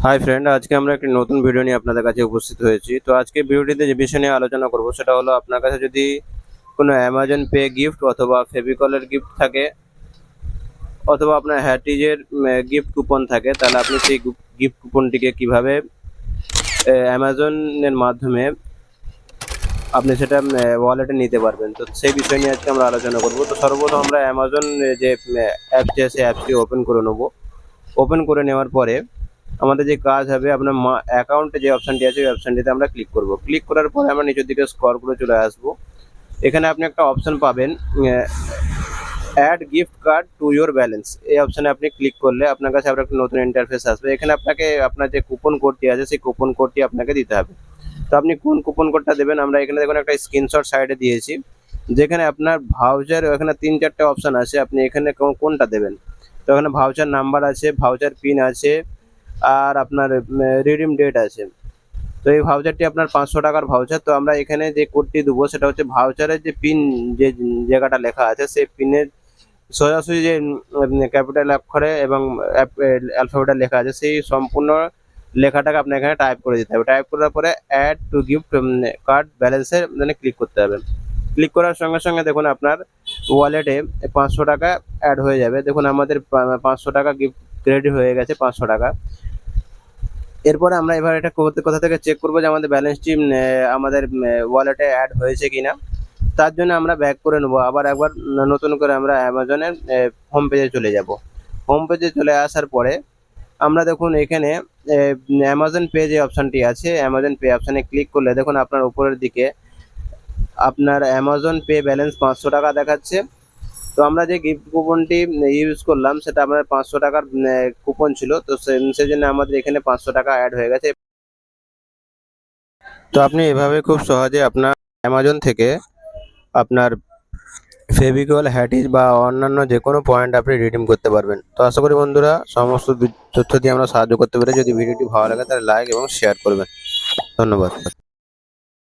Hi friend, আজকে আমরা একটি নতুন ভিডিও নিয়ে আপনাদের কাছে উপস্থিত হয়েছি। তো আজকে ভিডিওটিতে যে বিষয় নিয়ে আলোচনা করব সেটা হলো, আপনার কাছে যদি কোনো অ্যামাজন পে গিফট অথবা ফেভিকলের গিফট থাকে অথবা আপনার হ্যাটিজের গিফট কুপন থাকে, তাহলে আপনি সেই গিফট কুপনটিকে কিভাবে অ্যামাজনের মাধ্যমে আপনি সেটা ওয়ালেটে নিতে পারবেন। তো সেই বিষয় নিয়ে আজকে আমরা আলোচনা করব। তো সর্বপ্রথম আমরা অ্যামাজন যে অ্যাপটি আছে, অ্যাপটি ওপেন করে নেব। ওপেন করে নেওয়ার পরে আমাদের যে কাজ হবে, আপনার অ্যাকাউন্টে যে অপশানটি আছে ওই অপশানটিতে আমরা ক্লিক করব। ক্লিক করার পরে আমরা নিচের দিকে স্ক্রল করে চলে আসব। এখানে আপনি একটা অপশান পাবেন, add gift card to your balance. এই অপশানে আপনি ক্লিক করলে আপনার কাছে আবার একটা নতুন ইন্টারফেস আসবে। এখানে আপনাকে আপনার যে কুপন কোডটি আছে সেই কুপন কোডটি আপনাকে দিতে হবে। তো আপনি কোন কুপন কোডটা দেবেন, আমরা এখানে দেখুন একটা স্ক্রিনশট সাইডে দিয়েছি, যেখানে আপনার ভাউচার, এখানে 3-4টে অপশান আছে, আপনি এখানে কোনটা দেবেন। তো এখানে ভাউচার নাম্বার আছে, ভাউচার পিন আছে, আর আপনার রিডিম ডেট আছে। তো এই ভাউচারটি আপনার 500 টাকার ভাউচার। তো আমরা এখানে যে কোডটি দেবো সেটা হচ্ছে ভাউচারের যে পিন, যে জায়গাটা লেখা আছে সেই পিনের সোজাসুজি যে ক্যাপিটাল অক্ষরে এবং অ্যালফাবেটে লেখা আছে সেই সম্পূর্ণ লেখাটাকে আপনার এখানে টাইপ করে দিতে হবে। টাইপ করার পরে অ্যাড টু গিফট কার্ড ব্যালেন্সে মানে ক্লিক করতে হবে। ক্লিক করার সঙ্গে সঙ্গে দেখুন আপনার ওয়ালেটে 500 টাকা অ্যাড হয়ে যাবে। দেখুন আমাদের 500 টাকা গিফট ক্রেডিট হয়ে গেছে, 500 টাকা। এরপরে আমরা এবার এটা কোথা থেকে চেক করবো যে আমাদের ব্যালেন্সটি আমাদের ওয়ালেটে অ্যাড হয়েছে কিনা। তার জন্য আমরা ব্যাক করে নেবো, আবার একবার নতুন করে আমরা অ্যামাজনের হোম পেজে চলে যাব। হোম পেজে চলে আসার পরে আমরা দেখুন এখানে অ্যামাজন পে যে অপশানটি আছে, অ্যামাজন পে অপশানে ক্লিক করলে দেখুন আপনার উপরের দিকে আপনার অ্যামাজন পে ব্যালেন্স 500 টাকা দেখাচ্ছে। তো আমরা যে গিফট কুপনটি ইউজ করলাম সেটা আপনার 500 টাকার কুপন ছিল, তো সেই জন্য আমাদের এখানে 500 টাকা অ্যাড হয়ে গেছে। তো আপনি এভাবে খুব সহজে আপনার অ্যামাজন থেকে আপনার ফেভিকল, হ্যাটিজ বা অন্যান্য যে কোনো পয়েন্ট আপনি রিডিম করতে পারবেন। তো আশা করি বন্ধুরা সমস্ত তথ্য দিয়ে আমরা সাহায্য করতে পারি। যদি ভিডিওটি ভালো লাগে তাহলে লাইক এবং শেয়ার করবেন। ধন্যবাদ।